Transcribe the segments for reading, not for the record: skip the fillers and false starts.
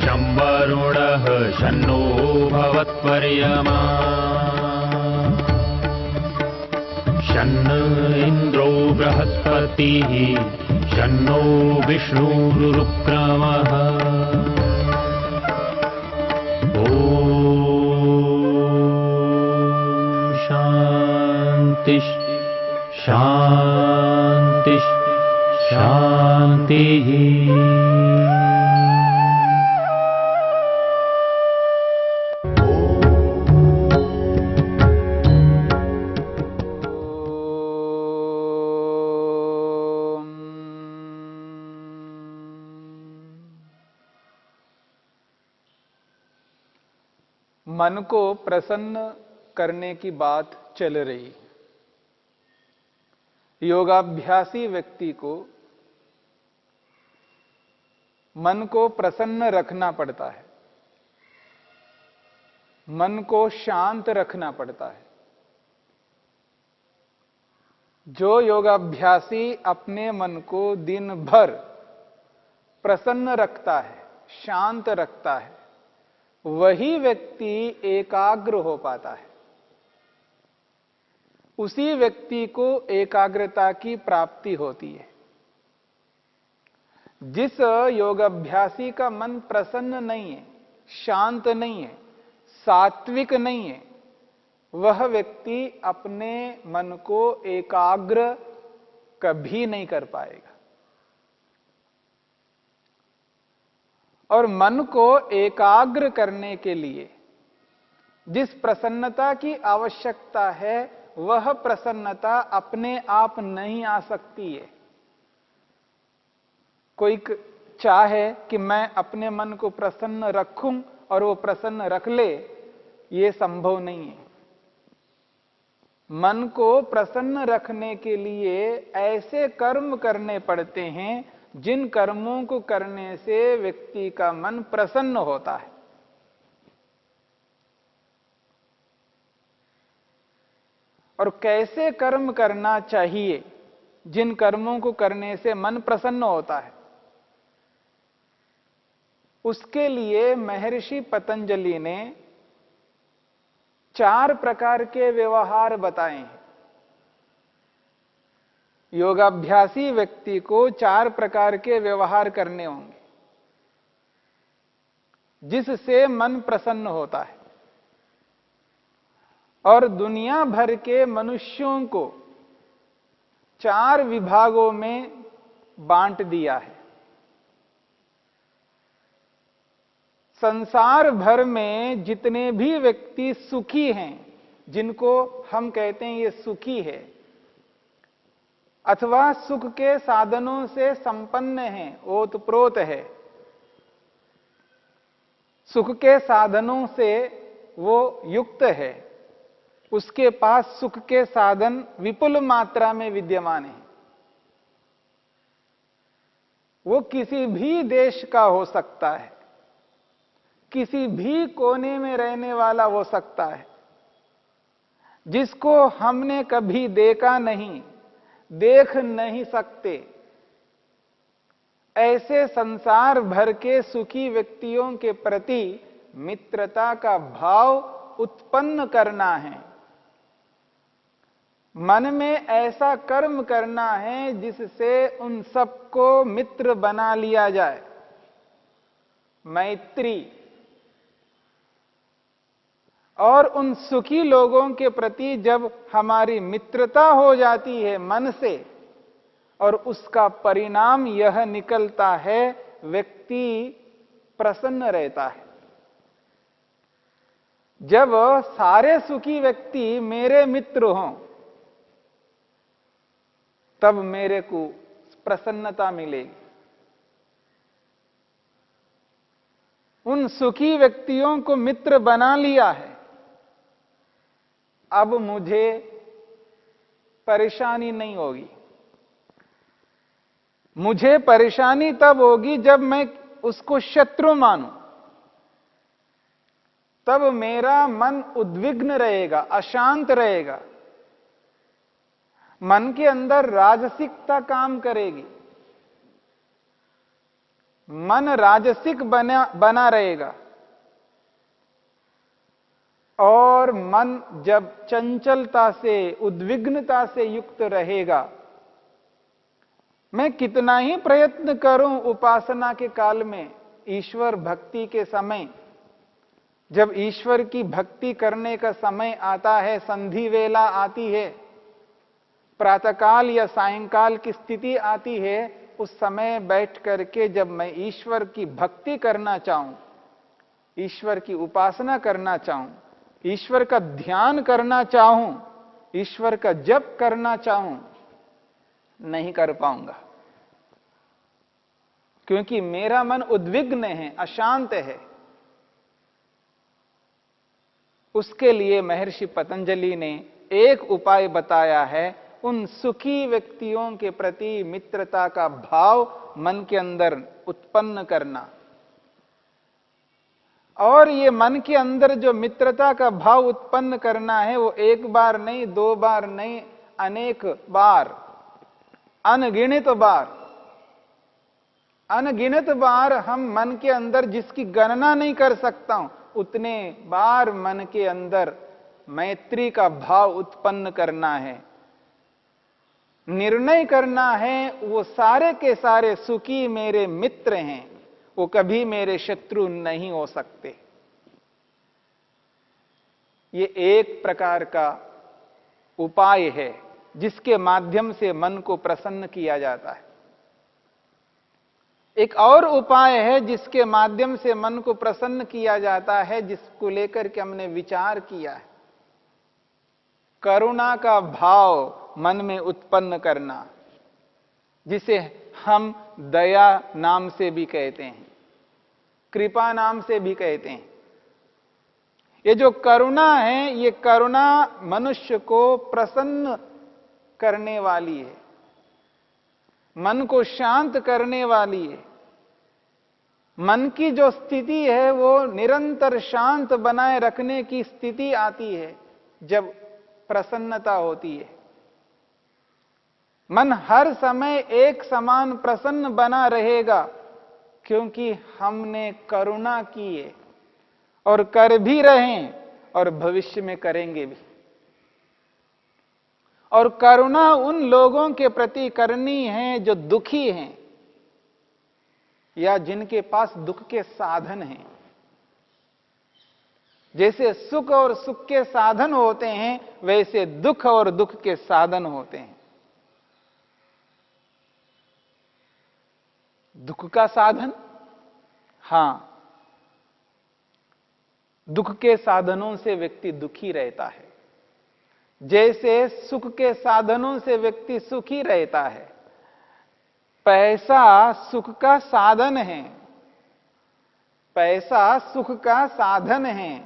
शं वरुणः शन्नो भवत्वर्यमा शन्न इन्द्रो बृहस्पतिः शन्नो विष्णुरुक्रमः ॐ शान्ति शान्ति शान्तिः। मन को प्रसन्न करने की बात चल रही। योगाभ्यासी व्यक्ति को मन को प्रसन्न रखना पड़ता है, मन को शांत रखना पड़ता है। जो योगाभ्यासी अपने मन को दिन भर प्रसन्न रखता है, शांत रखता है, वही व्यक्ति एकाग्र हो पाता है। उसी व्यक्ति को एकाग्रता की प्राप्ति होती है। जिस योगाभ्यासी का मन प्रसन्न नहीं है, शांत नहीं है, सात्विक नहीं है, वह व्यक्ति अपने मन को एकाग्र कभी नहीं कर पाएगा। और मन को एकाग्र करने के लिए जिस प्रसन्नता की आवश्यकता है, वह प्रसन्नता अपने आप नहीं आ सकती है। कोई चाहे कि मैं अपने मन को प्रसन्न रखूं और वो प्रसन्न रख ले, ये संभव नहीं है। मन को प्रसन्न रखने के लिए ऐसे कर्म करने पड़ते हैं जिन कर्मों को करने से व्यक्ति का मन प्रसन्न होता है। और कैसे कर्म करना चाहिए जिन कर्मों को करने से मन प्रसन्न होता है, उसके लिए महर्षि पतंजलि ने 4 प्रकार के व्यवहार बताए हैं। योगाभ्यासी व्यक्ति को 4 प्रकार के व्यवहार करने होंगे जिससे मन प्रसन्न होता है। और दुनिया भर के मनुष्यों को 4 विभागों में बांट दिया है। संसार भर में जितने भी व्यक्ति सुखी हैं, जिनको हम कहते हैं ये सुखी है, अथवा सुख के साधनों से संपन्न है, ओतप्रोत है, सुख के साधनों से वो युक्त है, उसके पास सुख के साधन विपुल मात्रा में विद्यमान है। वो किसी भी देश का हो सकता है, किसी भी कोने में रहने वाला हो सकता है, जिसको हमने कभी देखा नहीं, देख नहीं सकते। ऐसे संसार भर के सुखी व्यक्तियों के प्रति मित्रता का भाव उत्पन्न करना है। मन में ऐसा कर्म करना है जिससे उन सबको मित्र बना लिया जाए। मैत्री। और उन सुखी लोगों के प्रति जब हमारी मित्रता हो जाती है मन से, और उसका परिणाम यह निकलता है व्यक्ति प्रसन्न रहता है। जब सारे सुखी व्यक्ति मेरे मित्र हों, तब मेरे को प्रसन्नता मिलेगी। उन सुखी व्यक्तियों को मित्र बना लिया है, अब मुझे परेशानी नहीं होगी। मुझे परेशानी तब होगी जब मैं उसको शत्रु मानूं, तब मेरा मन उद्विग्न रहेगा, अशांत रहेगा। मन के अंदर राजसिकता काम करेगी। मन राजसिक बना रहेगा। और मन जब चंचलता से, उद्विग्नता से युक्त रहेगा, मैं कितना ही प्रयत्न करूं उपासना के काल में, ईश्वर भक्ति के समय, जब ईश्वर की भक्ति करने का समय आता है, संधि वेला आती है, प्रातःकाल या सायंकाल की स्थिति आती है, उस समय बैठ करके जब मैं ईश्वर की भक्ति करना चाहूं, ईश्वर की उपासना करना चाहूं, ईश्वर का ध्यान करना चाहूं, ईश्वर का जप करना चाहूं, नहीं कर पाऊंगा, क्योंकि मेरा मन उद्विग्न है, अशांत है। उसके लिए महर्षि पतंजलि ने एक उपाय बताया है, उन सुखी व्यक्तियों के प्रति मित्रता का भाव मन के अंदर उत्पन्न करना। और ये मन के अंदर जो मित्रता का भाव उत्पन्न करना है, वो एक बार नहीं, दो बार नहीं, अनेक बार, अनगिनत बार, अनगिनत बार हम मन के अंदर, जिसकी गणना नहीं कर सकता हूं, उतने बार मन के अंदर मैत्री का भाव उत्पन्न करना है। निर्णय करना है वो सारे के सारे सुखी मेरे मित्र हैं, वो कभी मेरे शत्रु नहीं हो सकते। ये एक प्रकार का उपाय है जिसके माध्यम से मन को प्रसन्न किया जाता है। एक और उपाय है जिसके माध्यम से मन को प्रसन्न किया जाता है, जिसको लेकर के हमने विचार किया है, करुणा का भाव मन में उत्पन्न करना, जिसे हम दया नाम से भी कहते हैं, कृपा नाम से भी कहते हैं। ये जो करुणा है, ये करुणा मनुष्य को प्रसन्न करने वाली है, मन को शांत करने वाली है। मन की जो स्थिति है वो निरंतर शांत बनाए रखने की स्थिति आती है जब प्रसन्नता होती है। मन हर समय एक समान प्रसन्न बना रहेगा, क्योंकि हमने करुणा की है, और कर भी रहे हैं और भविष्य में करेंगे भी। और करुणा उन लोगों के प्रति करनी है जो दुखी हैं या जिनके पास दुख के साधन हैं। जैसे सुख और सुख के साधन होते हैं, वैसे दुख और दुख के साधन होते हैं। दुख का साधन, हां, दुख के साधनों से व्यक्ति दुखी रहता है, जैसे सुख के साधनों से व्यक्ति सुखी रहता है। पैसा सुख का साधन है, पैसा सुख का साधन है,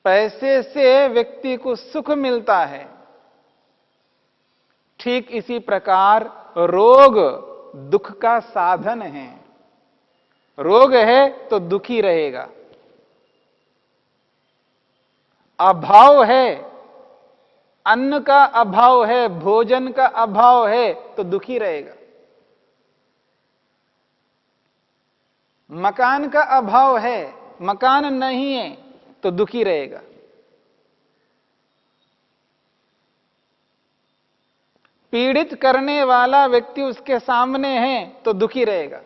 पैसे से व्यक्ति को सुख मिलता है। ठीक इसी प्रकार रोग दुख का साधन है। रोग है तो दुखी रहेगा, अभाव है, अन्न का अभाव है, भोजन का अभाव है तो दुखी रहेगा। मकान का अभाव है, मकान नहीं है तो दुखी रहेगा। पीड़ित करने वाला व्यक्ति उसके सामने है तो दुखी रहेगा।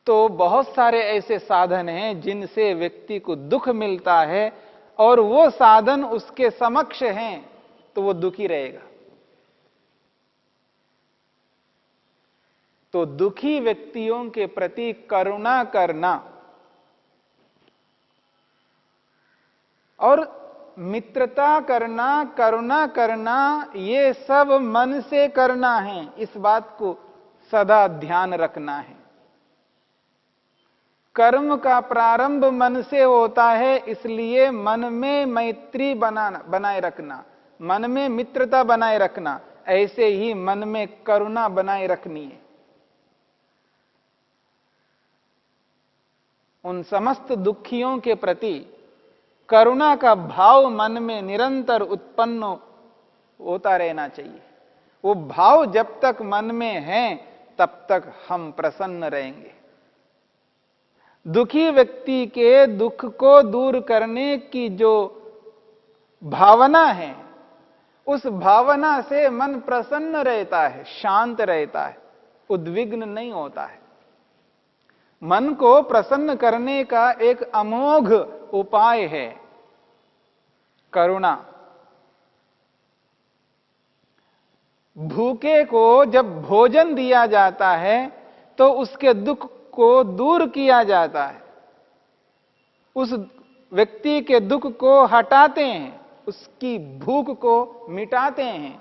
तो बहुत सारे ऐसे साधन हैं जिनसे व्यक्ति को दुख मिलता है, और वो साधन उसके समक्ष हैं तो वो दुखी रहेगा। तो दुखी व्यक्तियों के प्रति करुणा करना और मित्रता करना, करुणा करना, ये सब मन से करना है। इस बात को सदा ध्यान रखना है। कर्म का प्रारंभ मन से होता है, इसलिए मन में मैत्री बनाए रखना, मन में मित्रता बनाए रखना, ऐसे ही मन में करुणा बनाए रखनी है। उन समस्त दुखियों के प्रति करुणा का भाव मन में निरंतर उत्पन्न होता रहना चाहिए। वो भाव जब तक मन में है, तब तक हम प्रसन्न रहेंगे। दुखी व्यक्ति के दुख को दूर करने की जो भावना है, उस भावना से मन प्रसन्न रहता है, शांत रहता है, उद्विग्न नहीं होता है। मन को प्रसन्न करने का एक अमोघ उपाय है करुणा। भूखे को जब भोजन दिया जाता है तो उसके दुख को दूर किया जाता है, उस व्यक्ति के दुख को हटाते हैं, उसकी भूख को मिटाते हैं,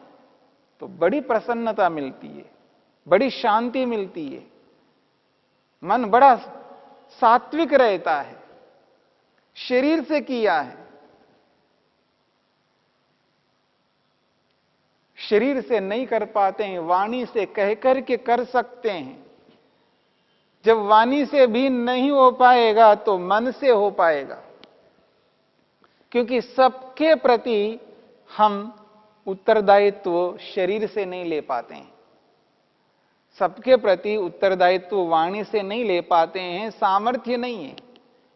तो बड़ी प्रसन्नता मिलती है, बड़ी शांति मिलती है, मन बड़ा सात्विक रहता है। शरीर से किया है, शरीर से नहीं कर पाते हैं, वाणी से कह करके कर सकते हैं। जब वाणी से भी नहीं हो पाएगा तो मन से हो पाएगा, क्योंकि सबके प्रति हम उत्तरदायित्व शरीर से नहीं ले पाते हैं, सबके प्रति उत्तरदायित्व वाणी से नहीं ले पाते हैं, सामर्थ्य नहीं है।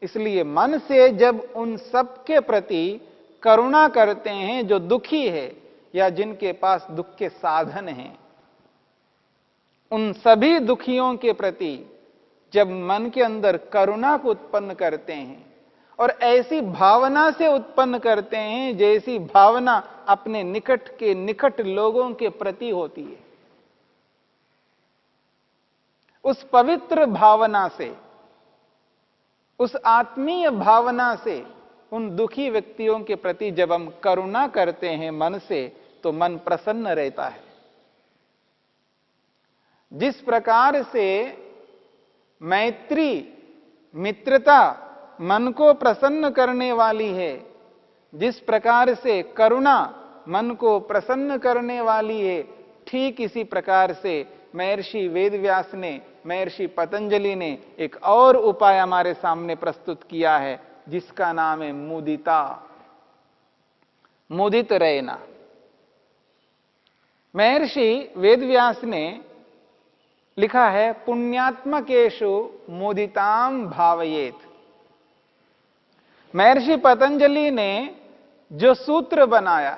इसलिए मन से जब उन सबके प्रति करुणा करते हैं जो दुखी है या जिनके पास दुख के साधन हैं, उन सभी दुखियों के प्रति जब मन के अंदर करुणा को उत्पन्न करते हैं और ऐसी भावना से उत्पन्न करते हैं जैसी भावना अपने निकट के निकट लोगों के प्रति होती है, उस पवित्र भावना से, उस आत्मीय भावना से उन दुखी व्यक्तियों के प्रति जब हम करुणा करते हैं मन से, तो मन प्रसन्न रहता है। जिस प्रकार से मैत्री, मित्रता मन को प्रसन्न करने वाली है, जिस प्रकार से करुणा मन को प्रसन्न करने वाली है, ठीक इसी प्रकार से महर्षि वेदव्यास ने, महर्षि पतंजलि ने एक और उपाय हमारे सामने प्रस्तुत किया है, जिसका नाम है मुदिता, मुदित रहना। महर्षि वेदव्यास ने लिखा है, पुण्यात्मकेषु मुदिताम भावयेत। महर्षि पतंजलि ने जो सूत्र बनाया,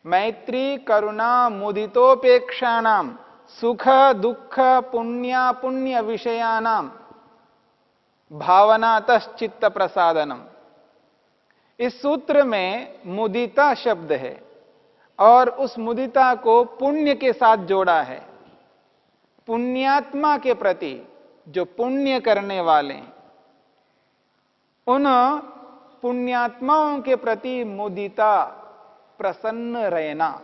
मैत्री करुणा मुदितोपेक्षाणाम सुख दुख पुण्य पुण्य विषयानाम भावनातश्चित्त प्रसादनम, इस सूत्र में मुदिता शब्द है और उस मुदिता को पुण्य के साथ जोड़ा है। पुण्यात्मा के प्रति, जो पुण्य करने वाले हैं, उन पुण्यात्माओं के प्रति मुदिता, प्रसन्न रहना,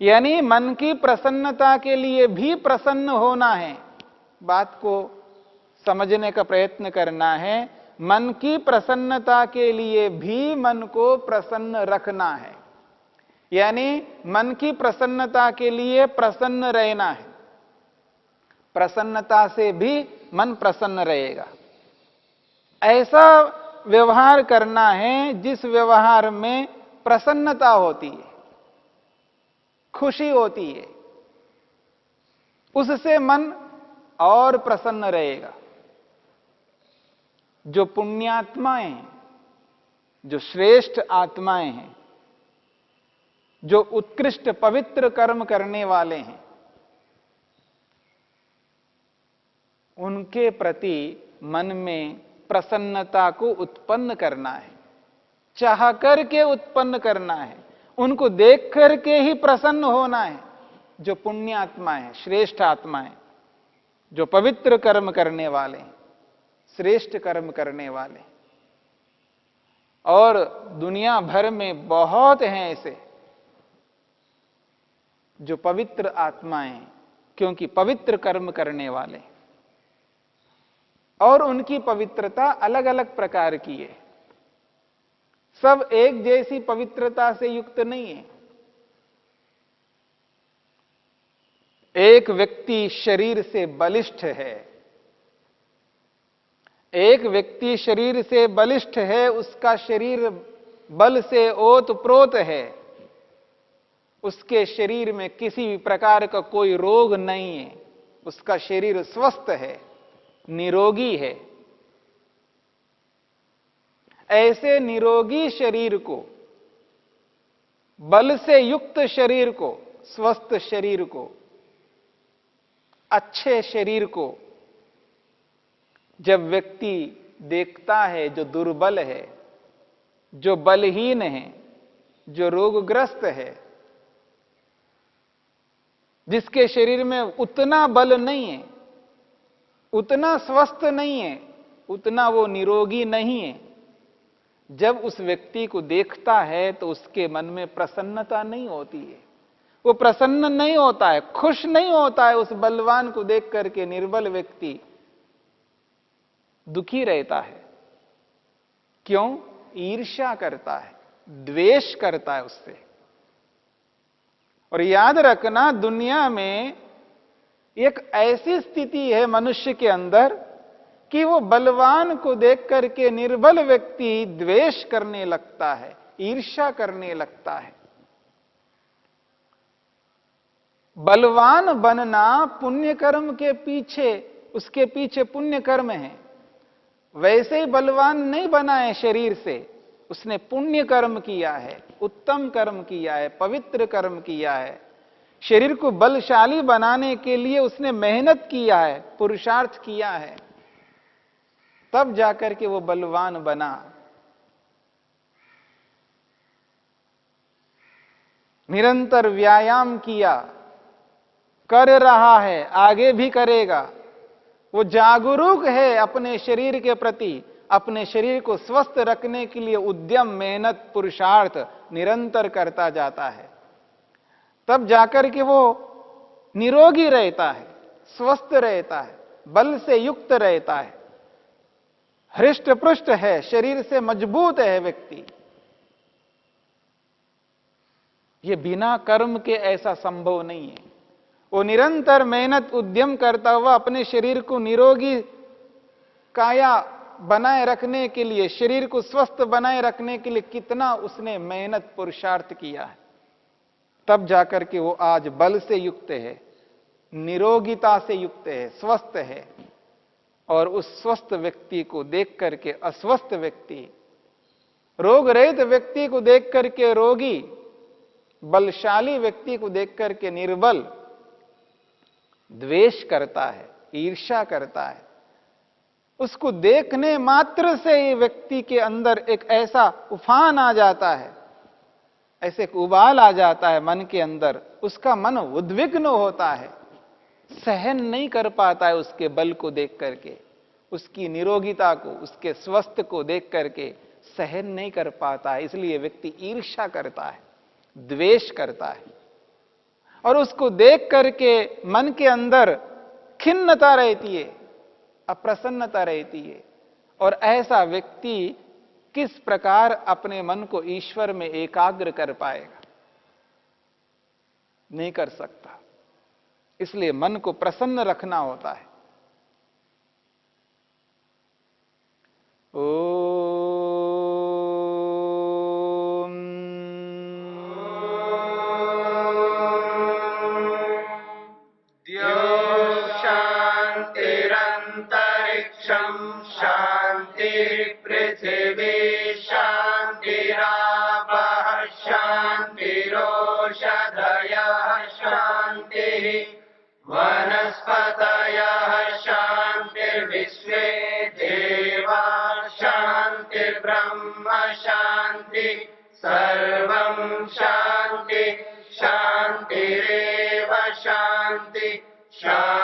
यानी मन की प्रसन्नता के लिए भी प्रसन्न होना है। बात को समझने का प्रयत्न करना है। मन की प्रसन्नता के लिए भी मन को प्रसन्न रखना है, यानी मन की प्रसन्नता के लिए प्रसन्न रहना है। प्रसन्नता से भी मन प्रसन्न रहेगा। ऐसा व्यवहार करना है जिस व्यवहार में प्रसन्नता होती है, खुशी होती है, उससे मन और प्रसन्न रहेगा। जो पुण्यात्माएं हैं, जो श्रेष्ठ आत्माएं हैं, जो उत्कृष्ट पवित्र कर्म करने वाले हैं, उनके प्रति मन में प्रसन्नता को उत्पन्न करना है, चाह करके उत्पन्न करना है, उनको देख करके ही प्रसन्न होना है। जो पुण्य आत्मा है, श्रेष्ठ आत्मा है, जो पवित्र कर्म करने वाले हैं, श्रेष्ठ कर्म करने वाले, और दुनिया भर में बहुत हैं ऐसे जो पवित्र आत्माएं, क्योंकि पवित्र कर्म करने वाले, और उनकी पवित्रता अलग अलग प्रकार की है, सब एक जैसी पवित्रता से युक्त नहीं है। एक व्यक्ति शरीर से बलिष्ठ है, एक व्यक्ति शरीर से बलिष्ठ है, उसका शरीर बल से ओतप्रोत है, उसके शरीर में किसी भी प्रकार का कोई रोग नहीं है, उसका शरीर स्वस्थ है, निरोगी है। ऐसे निरोगी शरीर को, बल से युक्त शरीर को, स्वस्थ शरीर को, अच्छे शरीर को जब व्यक्ति देखता है, जो दुर्बल है, जो बलहीन है, जो रोगग्रस्त है, जिसके शरीर में उतना बल नहीं है, उतना स्वस्थ नहीं है, उतना वो निरोगी नहीं है, जब उस व्यक्ति को देखता है तो उसके मन में प्रसन्नता नहीं होती है। वो प्रसन्न नहीं होता है, खुश नहीं होता है। उस बलवान को देख करके निर्बल व्यक्ति दुखी रहता है। क्यों? ईर्ष्या करता है, द्वेष करता है उससे। और याद रखना, दुनिया में एक ऐसी स्थिति है मनुष्य के अंदर कि वो बलवान को देख करके निर्बल व्यक्ति द्वेष करने लगता है, ईर्ष्या करने लगता है। बलवान बनना पुण्य कर्म के पीछे, उसके पीछे पुण्य कर्म है। वैसे ही बलवान नहीं बना है शरीर से, उसने पुण्य कर्म किया है, उत्तम कर्म किया है, पवित्र कर्म किया है। शरीर को बलशाली बनाने के लिए उसने मेहनत किया है, पुरुषार्थ किया है, तब जाकर के वो बलवान बना। निरंतर व्यायाम किया, कर रहा है, आगे भी करेगा। वो जागरूक है अपने शरीर के प्रति, अपने शरीर को स्वस्थ रखने के लिए उद्यम, मेहनत, पुरुषार्थ निरंतर करता जाता है। तब जाकर के वो निरोगी रहता है, स्वस्थ रहता है, बल से युक्त रहता है, हृष्ट पुष्ट है, शरीर से मजबूत है व्यक्ति। ये बिना कर्म के ऐसा संभव नहीं है। वो निरंतर मेहनत, उद्यम करता हुआ अपने शरीर को निरोगी काया बनाए रखने के लिए, शरीर को स्वस्थ बनाए रखने के लिए कितना उसने मेहनत, पुरुषार्थ किया है। तब जाकर के वो आज बल से युक्त है, निरोगिता से युक्त है, स्वस्थ है। और उस स्वस्थ व्यक्ति को देख करके अस्वस्थ व्यक्ति, रोग रहित व्यक्ति को देख करके रोगी, बलशाली व्यक्ति को देख करके निर्बल द्वेष करता है, ईर्ष्या करता है। उसको देखने मात्र से ही व्यक्ति के अंदर एक ऐसा उफान आ जाता है, ऐसे एक उबाल आ जाता है मन के अंदर। उसका मन उद्विग्न होता है, सहन नहीं कर पाता है उसके बल को देख करके, उसकी निरोगिता को, उसके स्वस्थ को देख करके सहन नहीं कर पाता है। इसलिए व्यक्ति ईर्ष्या करता है, द्वेष करता है, और उसको देख करके मन के अंदर खिन्नता रहती है, अप्रसन्नता रहती है। और ऐसा व्यक्ति किस प्रकार अपने मन को ईश्वर में एकाग्र कर पाएगा? नहीं कर सकता। इसलिए मन को प्रसन्न रखना होता है। शांति पृथ्वी शांतिरापः शांतिरोषधयः शांति वनस्पतयः शांतिर्विश्वे देवा शांतिर्ब्रह्म शांति सर्वं शांति शांतिरेव शांति शांति